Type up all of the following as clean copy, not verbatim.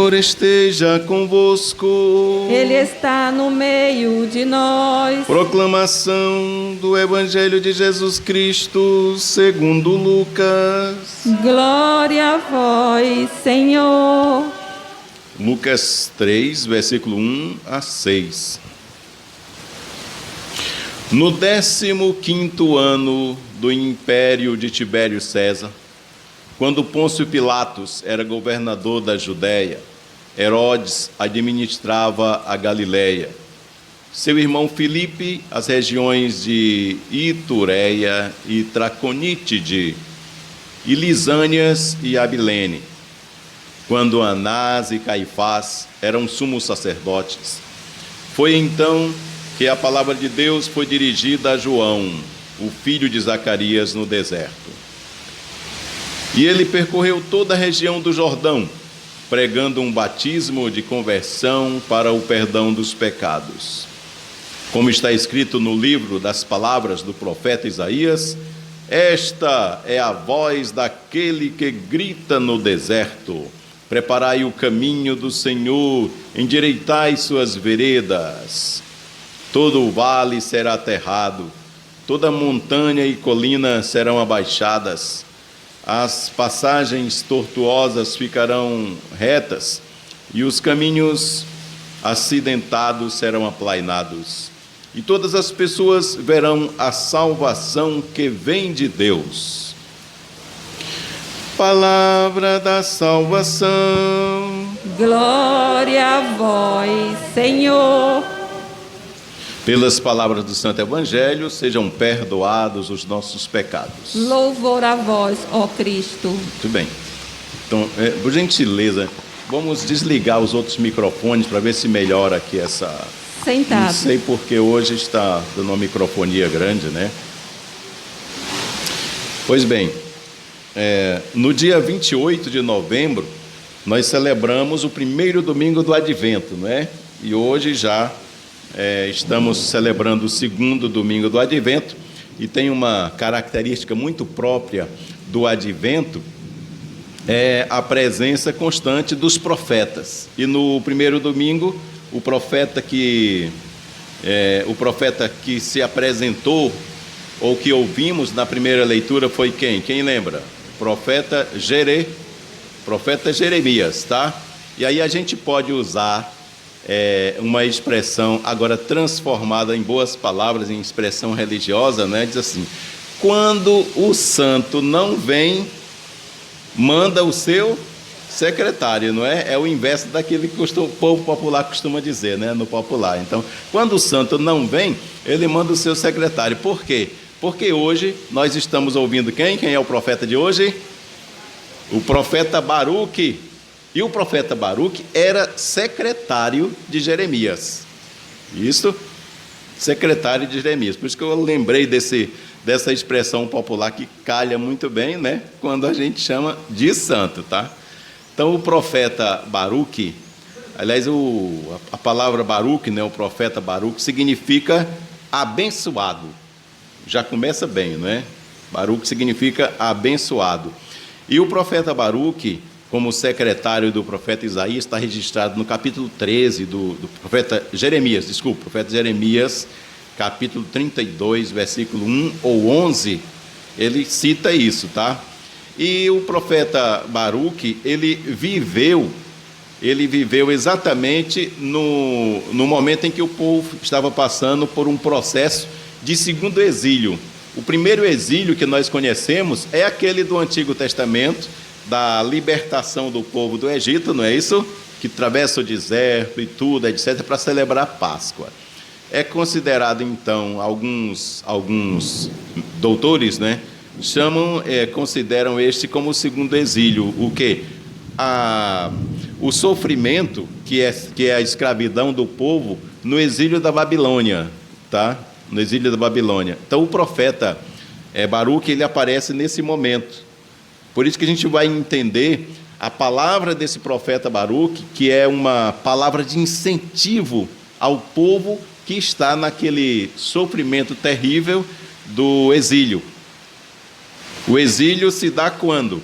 Senhor esteja convosco. Ele está no meio de nós. Proclamação do Evangelho de Jesus Cristo segundo Lucas. Glória a vós, Senhor. Lucas 3, versículo 1 a 6. No 15º ano do império de Tibério César, quando Pôncio Pilatos era governador da Judéia, Herodes administrava a Galileia. Seu irmão Filipe, as regiões de Itureia e Traconítide, e Lisânias e Abilene. Quando Anás e Caifás eram sumos sacerdotes. Foi então que a palavra de Deus foi dirigida a João, o filho de Zacarias, no deserto. E ele percorreu toda a região do Jordão, pregando um batismo de conversão para o perdão dos pecados. Como está escrito no livro das palavras do profeta Isaías, esta é a voz daquele que grita no deserto: preparai o caminho do Senhor, endireitai suas veredas. Todo o vale será aterrado, toda montanha e colina serão abaixadas. As passagens tortuosas ficarão retas e os caminhos acidentados serão aplainados. E todas as pessoas verão a salvação que vem de Deus. Palavra da salvação. Glória a vós, Senhor. Pelas palavras do Santo Evangelho, sejam perdoados os nossos pecados. Louvor a vós, ó Cristo. Muito bem. Então, por gentileza, vamos desligar os outros microfones para ver se melhora aqui essa... Sentado. Não sei porque hoje está dando uma microfonia grande, né? Pois bem, no dia 28 de novembro, nós celebramos o primeiro domingo do Advento, não é? E hoje já... estamos celebrando o segundo domingo do Advento, e tem uma característica muito própria do Advento, é a presença constante dos profetas. E no primeiro domingo, o profeta que se apresentou, ou que ouvimos na primeira leitura, foi quem? Quem lembra? Profeta Jeremias, tá? E aí a gente pode usar uma expressão agora transformada em boas palavras, em expressão religiosa, né? Diz assim: quando o santo não vem, manda o seu secretário, não é? É o inverso daquilo que o povo popular costuma dizer, né? No popular. Então, quando o santo não vem, ele manda o seu secretário. Por quê? Porque hoje nós estamos ouvindo quem? Quem é o profeta de hoje? O profeta Baruque. E o profeta Baruque era secretário de Jeremias. Isso, secretário de Jeremias. Por isso que eu lembrei dessa expressão popular que calha muito bem, né? Quando a gente chama de santo, tá? Então, o profeta Baruque, aliás, a palavra Baruque, né? O profeta Baruque significa abençoado. Já começa bem, não é? Baruque significa abençoado. E o profeta Baruque, como secretário do profeta Isaías, está registrado no capítulo 13 do profeta Jeremias, profeta Jeremias, capítulo 32, versículo 1 ou 11, ele cita isso, tá? E o profeta Baruque, ele viveu exatamente no momento em que o povo estava passando por um processo de segundo exílio. O primeiro exílio que nós conhecemos é aquele do Antigo Testamento, da libertação do povo do Egito, não é isso? Que atravessa o deserto e tudo, etc., para celebrar a Páscoa. É considerado, então, alguns doutores, né, consideram este como o segundo exílio. O quê? O sofrimento, que é a escravidão do povo no exílio da Babilônia, tá? No exílio da Babilônia. Então, o profeta Baruque, ele aparece nesse momento. Por isso que a gente vai entender a palavra desse profeta Baruque, que é uma palavra de incentivo ao povo que está naquele sofrimento terrível do exílio. O exílio se dá quando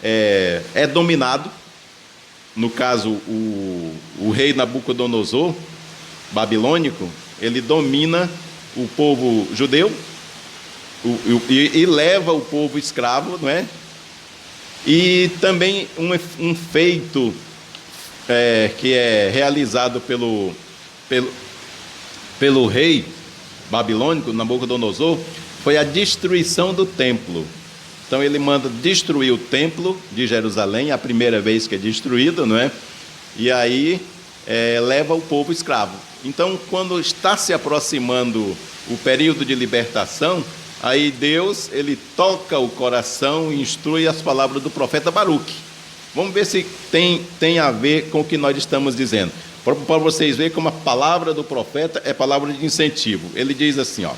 é dominado no caso, o rei Nabucodonosor, babilônico, ele domina o povo judeu e leva o povo escravo, não é? E também um feito que é realizado pelo rei babilônico, Nabucodonosor, foi a destruição do templo. Então ele manda destruir o templo de Jerusalém, a primeira vez que é destruído, não é? E aí leva o povo escravo. Então, quando está se aproximando o período de libertação, aí Deus, ele toca o coração e instrui as palavras do profeta Baruque. Vamos ver se tem a ver com o que nós estamos dizendo. Para vocês verem como a palavra do profeta é palavra de incentivo. Ele diz assim, ó: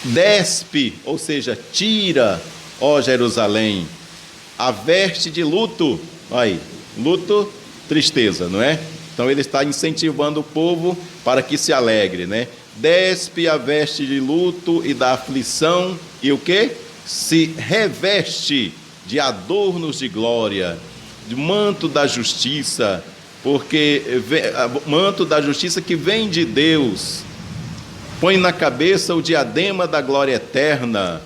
despe, ou seja, tira, ó Jerusalém, a veste de luto. Aí, luto, tristeza, não é? Então ele está incentivando o povo para que se alegre, né? Despe a veste de luto e da aflição, e o quê? Se reveste de adornos de glória, de manto da justiça, porque manto da justiça que vem de Deus. Põe na cabeça o diadema da glória eterna.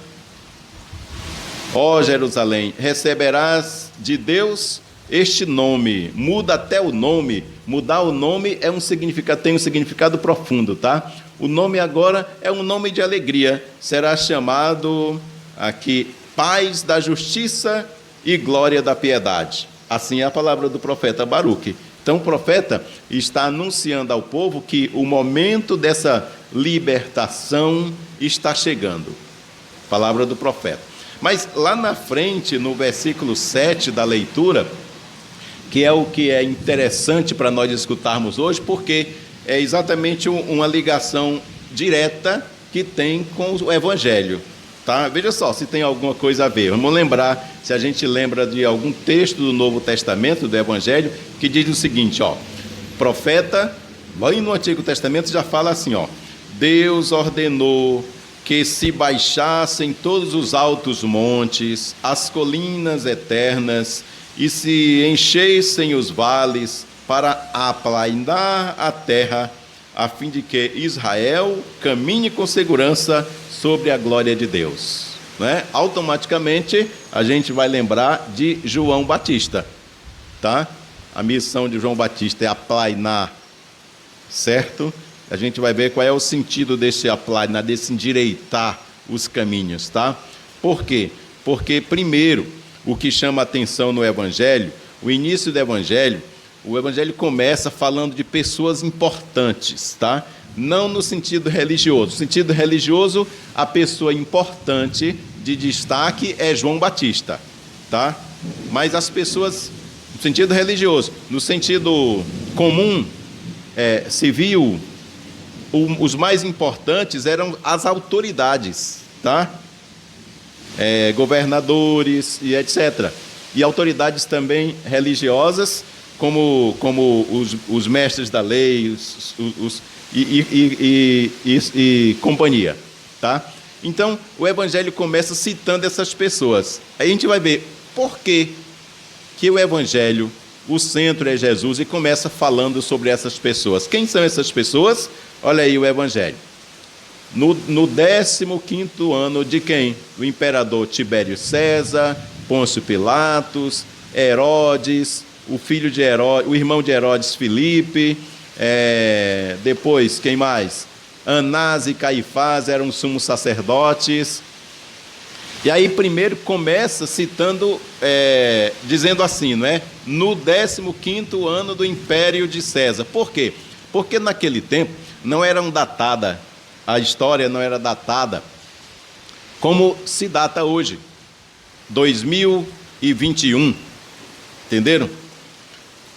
Ó Jerusalém, receberás de Deus este nome. Muda até o nome. Mudar o nome tem um significado profundo, tá? O nome agora é um nome de alegria. Será chamado aqui paz da justiça e glória da piedade. Assim é a palavra do profeta Baruque. Então o profeta está anunciando ao povo que o momento dessa libertação está chegando. Palavra do profeta. Mas lá na frente, no versículo 7 da leitura, que é o que é interessante para nós escutarmos hoje, porque é exatamente uma ligação direta que tem com o Evangelho. Tá? Veja só se tem alguma coisa a ver. Vamos lembrar, se a gente lembra de algum texto do Novo Testamento, do Evangelho, que diz o seguinte, ó: profeta, lá no Antigo Testamento já fala assim, ó: Deus ordenou que se baixassem todos os altos montes, as colinas eternas, e se enchessem os vales, para aplainar a terra, a fim de que Israel caminhe com segurança sobre a glória de Deus. Né? Automaticamente a gente vai lembrar de João Batista, tá? A missão de João Batista é aplainar, certo? A gente vai ver qual é o sentido desse aplainar, desse endireitar os caminhos, tá? Por quê? Porque, primeiro, o que chama a atenção no Evangelho, o início do Evangelho, o Evangelho começa falando de pessoas importantes, tá? Não no sentido religioso. No sentido religioso, a pessoa importante de destaque é João Batista, tá? Mas as pessoas, no sentido religioso, no sentido comum, civil, os mais importantes eram as autoridades, tá? Governadores e etc. E autoridades também religiosas, como os mestres da lei e companhia, tá? Então, o Evangelho começa citando essas pessoas. Aí a gente vai ver por que o Evangelho, o centro é Jesus, e começa falando sobre essas pessoas. Quem são essas pessoas? Olha aí o Evangelho. No 15º ano de quem? O imperador Tibério César, Pôncio Pilatos, Herodes, o filho de Herodes, o irmão de Herodes, Filipe, depois, quem mais? Anás e Caifás eram sumos sacerdotes. E aí primeiro começa citando, dizendo assim, não é? No 15º ano do império de César. Por quê? Porque naquele tempo não eram datada, a história não era datada como se data hoje, 2021, entenderam?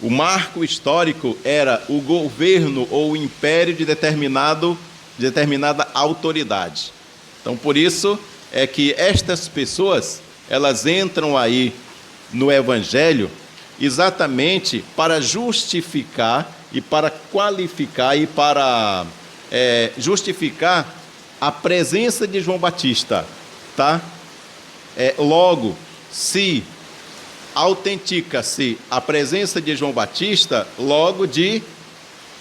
O marco histórico era o governo ou o império de determinada autoridade. Então, por isso é que estas pessoas, elas entram aí no Evangelho exatamente para justificar e para qualificar e para justificar a presença de João Batista, tá? Logo, se autentica-se a presença de João Batista, logo de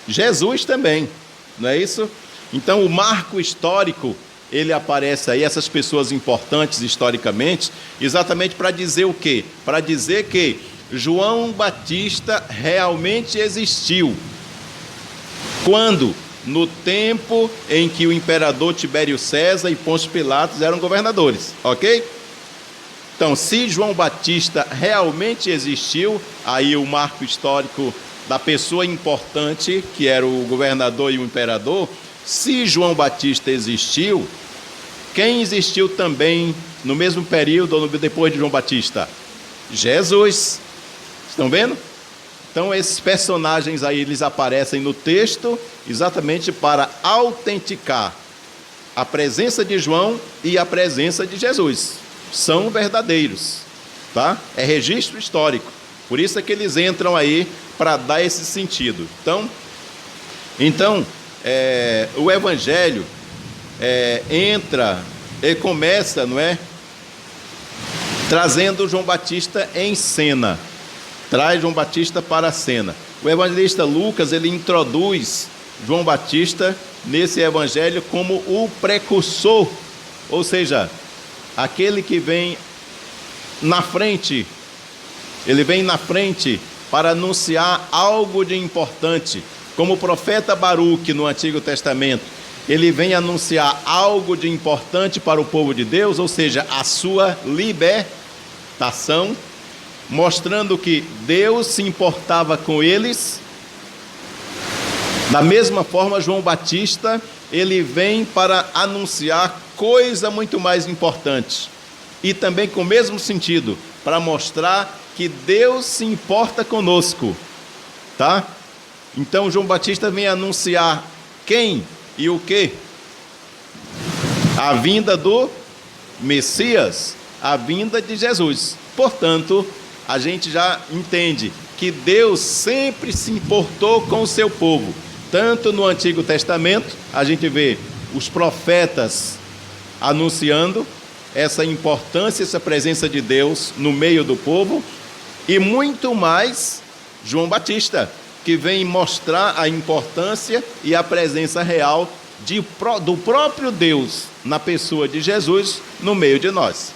Jesus também, não é isso? Então, o marco histórico, ele aparece aí, essas pessoas importantes historicamente, exatamente para dizer o quê? Para dizer que João Batista realmente existiu. Quando? No tempo em que o imperador Tibério César e Pôncio Pilatos eram governadores, ok? Então, se João Batista realmente existiu, aí o marco histórico da pessoa importante, que era o governador e o imperador, se João Batista existiu, quem existiu também no mesmo período ou depois de João Batista? Jesus. Estão vendo? Então, esses personagens aí, eles aparecem no texto exatamente para autenticar a presença de João e a presença de Jesus. São verdadeiros, tá? É registro histórico. Por isso é que eles entram aí para dar esse sentido. Então o Evangelho entra e começa, não é? Trazendo João Batista em cena. Traz João Batista para a cena. O evangelista Lucas, ele introduz João Batista nesse evangelho como o precursor, ou seja, aquele que vem na frente. Ele vem na frente para anunciar algo de importante. Como o profeta Baruque no Antigo Testamento, ele vem anunciar algo de importante para o povo de Deus, ou seja, a sua libertação, mostrando que Deus se importava com eles. Da mesma forma, João Batista, ele vem para anunciar coisa muito mais importante. E também com o mesmo sentido, para mostrar que Deus se importa conosco, tá? Então, João Batista vem anunciar quem e o quê? A vinda do Messias, a vinda de Jesus. Portanto, a gente já entende que Deus sempre se importou com o seu povo. Tanto no Antigo Testamento, a gente vê os profetas anunciando essa importância, essa presença de Deus no meio do povo, e muito mais João Batista, que vem mostrar a importância e a presença real do próprio Deus na pessoa de Jesus no meio de nós.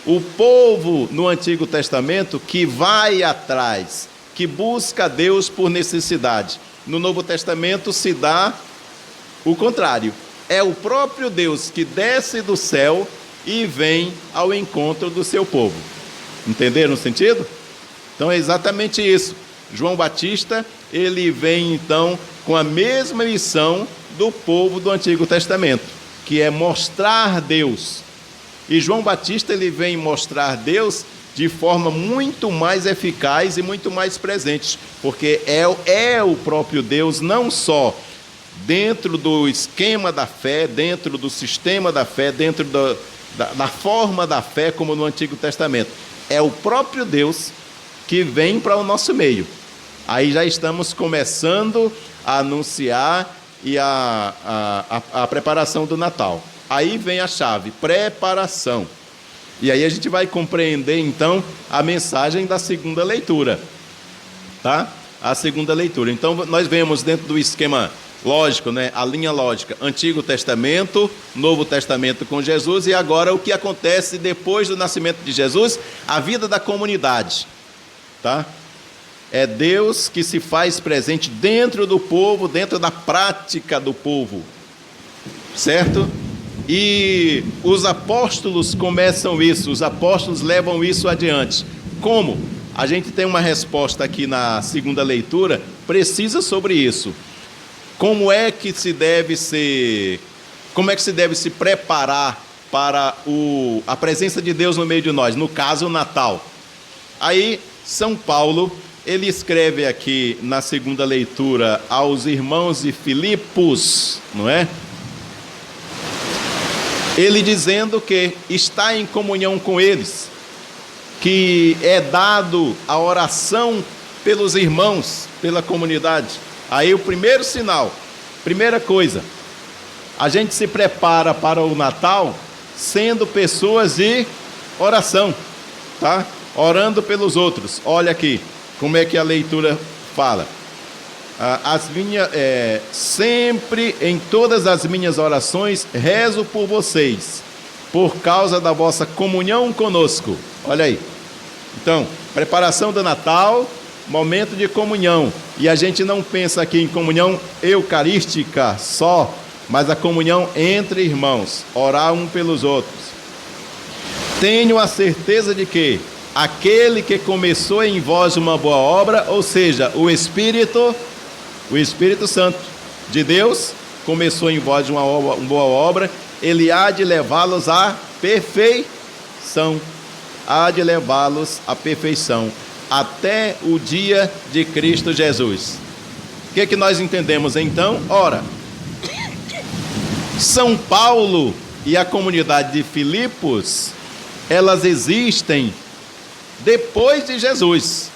O povo no Antigo Testamento que vai atrás, que busca Deus por necessidade. No Novo Testamento se dá o contrário. É o próprio Deus que desce do céu e vem ao encontro do seu povo. Entenderam o sentido? Então é exatamente isso. João Batista, ele vem então com a mesma missão do povo do Antigo Testamento, que é mostrar Deus. E João Batista, ele vem mostrar Deus de forma muito mais eficaz e muito mais presente, porque é o próprio Deus, não só dentro do esquema da fé, dentro do sistema da fé, dentro da forma da fé, como no Antigo Testamento. É o próprio Deus que vem para o nosso meio. Aí já estamos começando a anunciar e a preparação do Natal. Aí vem a chave, preparação. E aí a gente vai compreender, então, a mensagem da segunda leitura. Tá? A segunda leitura. Então, nós vemos dentro do esquema lógico, né? A linha lógica, Antigo Testamento, Novo Testamento com Jesus, e agora o que acontece depois do nascimento de Jesus, a vida da comunidade. Tá? É Deus que se faz presente dentro do povo, dentro da prática do povo. Certo? E os apóstolos começam isso, os apóstolos levam isso adiante. Como? A gente tem uma resposta aqui na segunda leitura precisa sobre isso. Como é que se deve se preparar para a presença de Deus no meio de nós, no caso o Natal? Aí São Paulo, ele escreve aqui na segunda leitura aos irmãos de Filipos, não é? Ele dizendo que está em comunhão com eles, que é dado a oração pelos irmãos, pela comunidade. Aí o primeiro sinal, primeira coisa, a gente se prepara para o Natal sendo pessoas de oração, tá? orando pelos outros. Olha aqui como é que a leitura fala. Sempre em todas as minhas orações rezo por vocês, por causa da vossa comunhão conosco. Olha aí. Então, preparação do Natal, momento de comunhão. E a gente não pensa aqui em comunhão eucarística só, mas a comunhão entre irmãos, orar um pelos outros. Tenho a certeza de que aquele que começou em vós uma boa obra, ou seja, o Espírito Santo de Deus, começou em vós uma boa obra, ele há de levá-los à perfeição. Há de levá-los à perfeição, até o dia de Cristo Jesus. O que nós entendemos então? Ora, São Paulo e a comunidade de Filipos, elas existem depois de Jesus.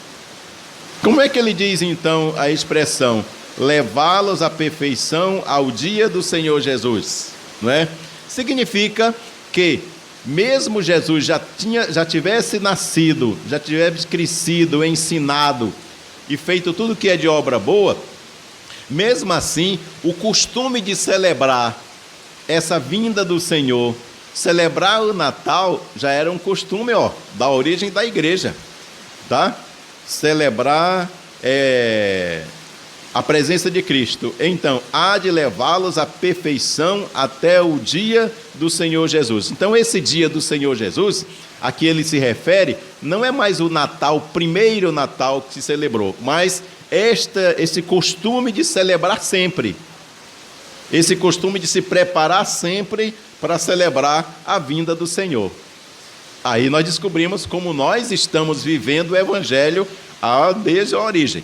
Como é que ele diz então a expressão levá-los à perfeição ao dia do Senhor Jesus? Não é? Significa que mesmo Jesus já tivesse nascido, já tivesse crescido, ensinado e feito tudo que é de obra boa, mesmo assim, o costume de celebrar essa vinda do Senhor, celebrar o Natal, já era um costume, da origem da igreja, tá? Celebrar a presença de Cristo. Então, há de levá-los à perfeição até o dia do Senhor Jesus. Então, esse dia do Senhor Jesus, a que ele se refere, não é mais o Natal, o primeiro Natal que se celebrou, mas esse costume de celebrar sempre, esse costume de se preparar sempre para celebrar a vinda do Senhor. Aí nós descobrimos como nós estamos vivendo o Evangelho desde a origem,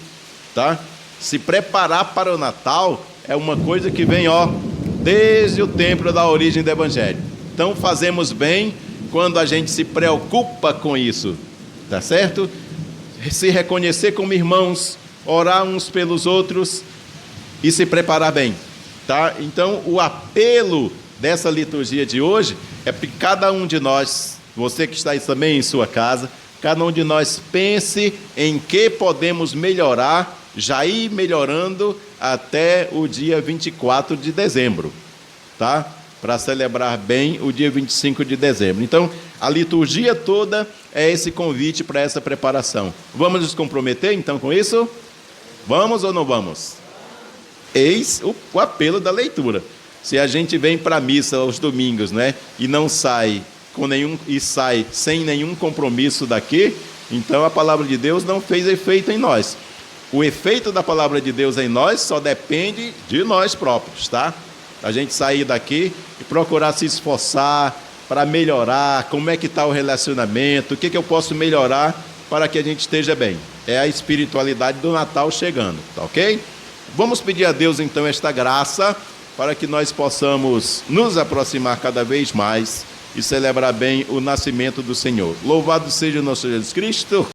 tá? Se preparar para o Natal é uma coisa que vem, desde o tempo da origem do Evangelho. Então fazemos bem quando a gente se preocupa com isso, tá certo? Se reconhecer como irmãos, orar uns pelos outros e se preparar bem, tá? Então o apelo dessa liturgia de hoje é para que cada um de nós, você que está aí também em sua casa, cada um de nós pense em que podemos melhorar, já ir melhorando até o dia 24 de dezembro, tá? Para celebrar bem o dia 25 de dezembro. Então, a liturgia toda é esse convite para essa preparação. Vamos nos comprometer, então, com isso? Vamos ou não vamos? Eis o apelo da leitura. Se a gente vem para a missa aos domingos, né, e não sai sai sem nenhum compromisso daqui, então a palavra de Deus não fez efeito em nós. O efeito da palavra de Deus em nós só depende de nós próprios, tá? A gente sair daqui e procurar se esforçar para melhorar, como é que está o relacionamento, o que eu posso melhorar para que a gente esteja bem. É a espiritualidade do Natal chegando, tá ok? Vamos pedir a Deus então esta graça para que nós possamos nos aproximar cada vez mais e celebrar bem o nascimento do Senhor. Louvado seja o nosso Jesus Cristo.